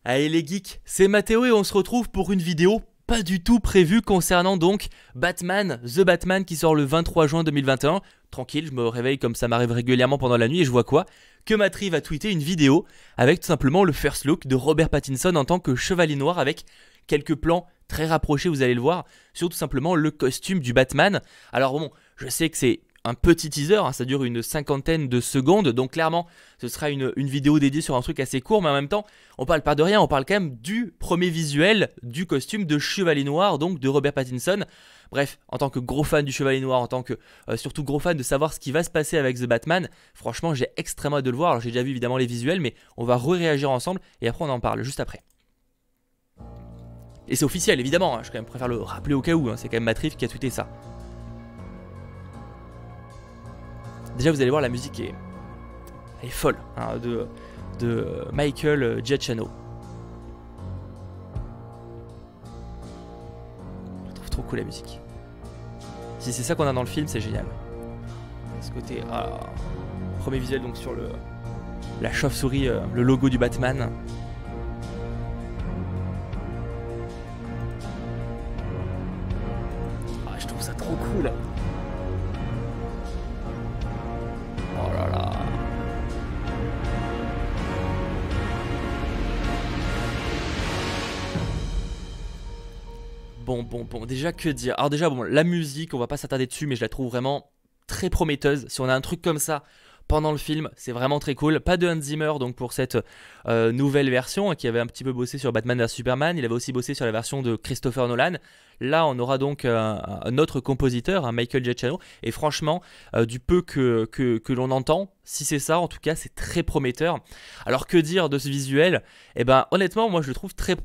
Allez les geeks, c'est Mathéo et on se retrouve pour une vidéo pas du tout prévue concernant donc Batman, The Batman qui sort le 23 juin 2021. Tranquille, je me réveille comme ça m'arrive régulièrement pendant la nuit et je vois quoi? Que Matt va tweeter une vidéo avec tout simplement le first look de Robert Pattinson en tant que Chevalier Noir avec quelques plans très rapprochés, vous allez le voir, sur tout simplement le costume du Batman. Alors bon, je sais que c'est un petit teaser, hein, ça dure une cinquantaine de secondes, donc clairement ce sera une vidéo dédiée sur un truc assez court, mais en même temps on parle pas de rien, on parle quand même du premier visuel du costume de Chevalier Noir, donc de Robert Pattinson. Bref, en tant que gros fan du Chevalier Noir, en tant que surtout gros fan de savoir ce qui va se passer avec The Batman, franchement j'ai extrêmement hâte de le voir. Alors j'ai déjà vu évidemment les visuels, mais on va réagir ensemble et après on en parle juste après. Et c'est officiel évidemment, hein, je préfère le rappeler au cas où, hein, c'est quand même Matt qui a tweeté ça. Déjà vous allez voir la musique elle est folle, hein, de Michael Giacchino. Je trouve trop cool la musique. Si c'est ça qu'on a dans le film, c'est génial. Ce côté, premier visuel donc sur la chauve-souris, le logo du Batman. Je trouve ça trop cool. Oh là là. Bon, déjà que dire? Alors déjà, bon, la musique, on va pas s'attarder dessus, mais je la trouve vraiment très prometteuse. Si on a un truc comme ça pendant le film, c'est vraiment très cool. Pas de Hans Zimmer donc pour cette nouvelle version, hein, qui avait un petit peu bossé sur Batman vs Superman. Il avait aussi bossé sur la version de Christopher Nolan. Là, on aura donc un autre compositeur, un Michael Giacchino. Et franchement, du peu que l'on entend, si c'est ça, en tout cas, c'est très prometteur. Alors que dire de ce visuel? Eh ben, honnêtement, moi, je le trouve très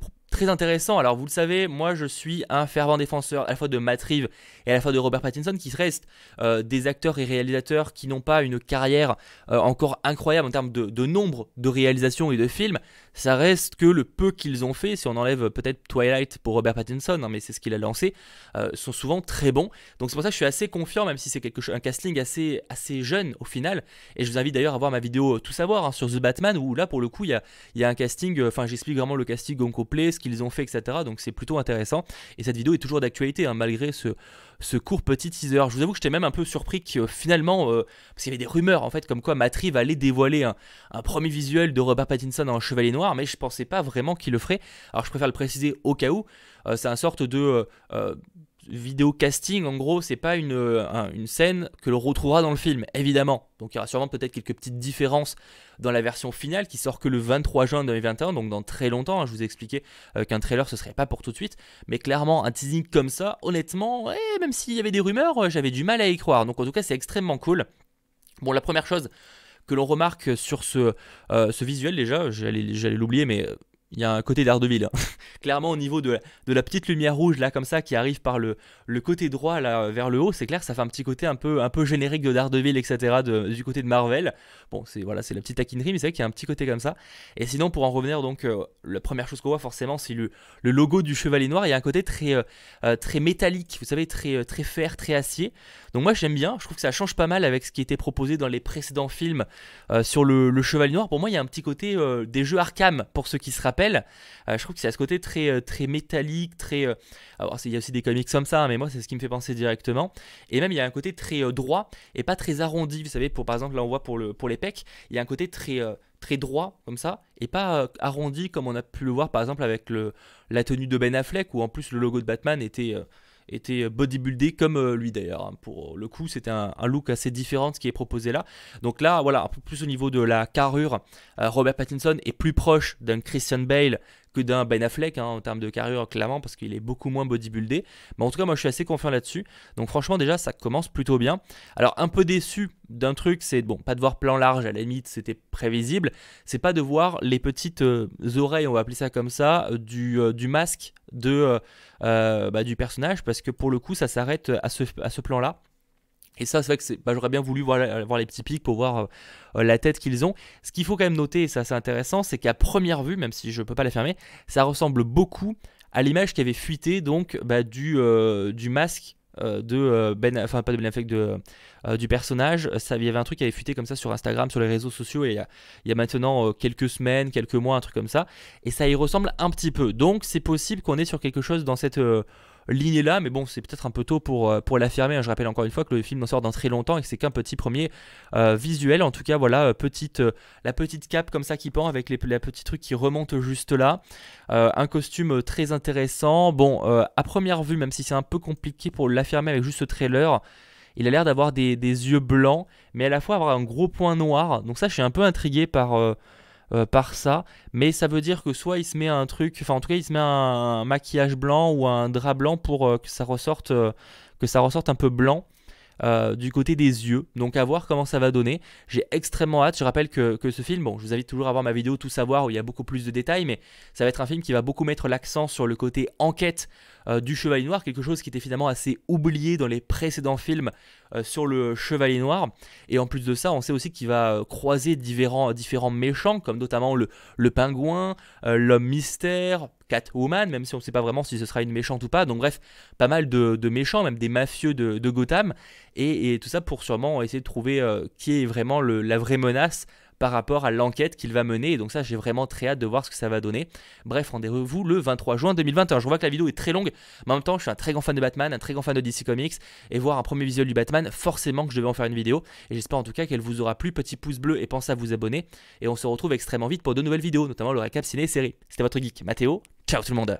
intéressant. Alors vous le savez, moi je suis un fervent défenseur à la fois de Matt Reeves et à la fois de Robert Pattinson, qui restent des acteurs et réalisateurs qui n'ont pas une carrière encore incroyable en termes de nombre de réalisations et de films. Ça reste que le peu qu'ils ont fait, si on enlève peut-être Twilight pour Robert Pattinson, hein, mais c'est ce qu'il a lancé, sont souvent très bons. Donc c'est pour ça que je suis assez confiant, même si c'est un casting assez jeune au final. Et je vous invite d'ailleurs à voir ma vidéo Tout savoir, hein, sur The Batman, où là pour le coup il y a un casting, enfin j'explique vraiment le casting en complet, ce qu'ils ont fait, etc. Donc c'est plutôt intéressant. Et cette vidéo est toujours d'actualité, hein, malgré ce court petit teaser. Je vous avoue que j'étais même un peu surpris que finalement, parce qu'il y avait des rumeurs en fait comme quoi Matt Reeves allait dévoiler un premier visuel de Robert Pattinson en Chevalier Noir, mais je pensais pas vraiment qu'il le ferait. Alors je préfère le préciser au cas où. C'est un sorte de vidéo casting, en gros, c'est pas une scène que l'on retrouvera dans le film, évidemment. Donc il y aura sûrement peut-être quelques petites différences dans la version finale qui sort que le 23 juin 2021, donc dans très longtemps. Je vous ai expliqué qu'un trailer ce serait pas pour tout de suite, mais clairement un teasing comme ça, honnêtement, même s'il y avait des rumeurs, j'avais du mal à y croire. Donc en tout cas c'est extrêmement cool. Bon, la première chose que l'on remarque sur ce visuel, déjà, j'allais l'oublier, mais il y a un côté Daredevil, hein. Clairement au niveau de la petite lumière rouge là comme ça qui arrive par le côté droit là vers le haut, c'est clair, ça fait un petit côté un peu générique de Daredevil, etc. du côté de Marvel. Bon, c'est la petite taquinerie, mais c'est vrai qu'il y a un petit côté comme ça. Et sinon, pour en revenir donc, la première chose qu'on voit forcément, c'est le logo du Chevalier Noir. Il y a un côté très métallique, vous savez, très fer, très acier. Donc moi j'aime bien, je trouve que ça change pas mal avec ce qui était proposé dans les précédents films sur le Chevalier Noir. Pour moi il y a un petit côté des jeux Arkham, pour ceux qui se rappellent. Je trouve que c'est à ce côté très métallique, alors il y a aussi des comics comme ça, hein, mais moi c'est ce qui me fait penser directement. Et même il y a un côté très droit et pas très arrondi, vous savez, par exemple là on voit pour les pecs, il y a un côté très droit comme ça et pas arrondi comme on a pu le voir par exemple avec la tenue de Ben Affleck, où en plus le logo de Batman était bodybuildé comme lui d'ailleurs, hein. Pour le coup c'était un look assez différent de ce qui est proposé là. Donc là voilà, un peu plus au niveau de la carrure, Robert Pattinson est plus proche d'un Christian Bale que d'un Ben Affleck, hein, en termes de carrure clairement, parce qu'il est beaucoup moins bodybuildé. Mais en tout cas moi je suis assez confiant là-dessus. Donc franchement déjà ça commence plutôt bien. Alors un peu déçu d'un truc, c'est bon, pas de voir plan large, à la limite c'était prévisible. C'est pas de voir les petites oreilles, on va appeler ça comme ça, du masque du personnage, parce que pour le coup ça s'arrête à ce plan là. Et ça, c'est vrai que j'aurais bien voulu voir les petits pics pour voir la tête qu'ils ont. Ce qu'il faut quand même noter, et ça c'est intéressant, c'est qu'à première vue, même si je ne peux pas l'affirmer, ça ressemble beaucoup à l'image qui avait fuité donc du masque enfin pas de Ben Affleck, du personnage. Il y avait un truc qui avait fuité comme ça sur Instagram, sur les réseaux sociaux, et il y a maintenant quelques semaines, quelques mois, un truc comme ça, et ça y ressemble un petit peu. Donc c'est possible qu'on est sur quelque chose dans cette lignée là, mais bon, c'est peut-être un peu tôt pour l'affirmer, hein. Je rappelle encore une fois que le film en sort dans très longtemps et que c'est qu'un petit premier visuel. En tout cas, voilà, la petite cape comme ça qui pend avec la petite truc qui remonte juste là. Un costume très intéressant. Bon, à première vue, même si c'est un peu compliqué pour l'affirmer avec juste ce trailer, il a l'air d'avoir des yeux blancs, mais à la fois avoir un gros point noir. Donc ça, je suis un peu intrigué par ça, mais ça veut dire que soit il se met un truc, enfin en tout cas il se met un maquillage blanc ou un drap blanc pour que ça ressorte un peu blanc du côté des yeux. Donc à voir comment ça va donner. J'ai extrêmement hâte. Je rappelle que ce film, bon, je vous invite toujours à voir ma vidéo Tout savoir où il y a beaucoup plus de détails, mais ça va être un film qui va beaucoup mettre l'accent sur le côté enquête du Chevalier Noir, quelque chose qui était finalement assez oublié dans les précédents films sur le Chevalier Noir. Et en plus de ça, on sait aussi qu'il va croiser différents méchants, comme notamment le Pingouin, l'Homme Mystère, Catwoman, même si on ne sait pas vraiment si ce sera une méchante ou pas. Donc bref, pas mal de méchants, même des mafieux de Gotham. Et tout ça pour sûrement essayer de trouver qui est vraiment la vraie menace par rapport à l'enquête qu'il va mener. Et donc ça, j'ai vraiment très hâte de voir ce que ça va donner. Bref, rendez-vous le 23 juin 2021. Je vois que la vidéo est très longue, mais en même temps, je suis un très grand fan de Batman, un très grand fan de DC Comics, et voir un premier visuel du Batman, forcément que je devais en faire une vidéo. Et j'espère en tout cas qu'elle vous aura plu. Petit pouce bleu et pensez à vous abonner. Et on se retrouve extrêmement vite pour de nouvelles vidéos, notamment le récap ciné et série. C'était votre geek Mathéo. Ciao tout le monde.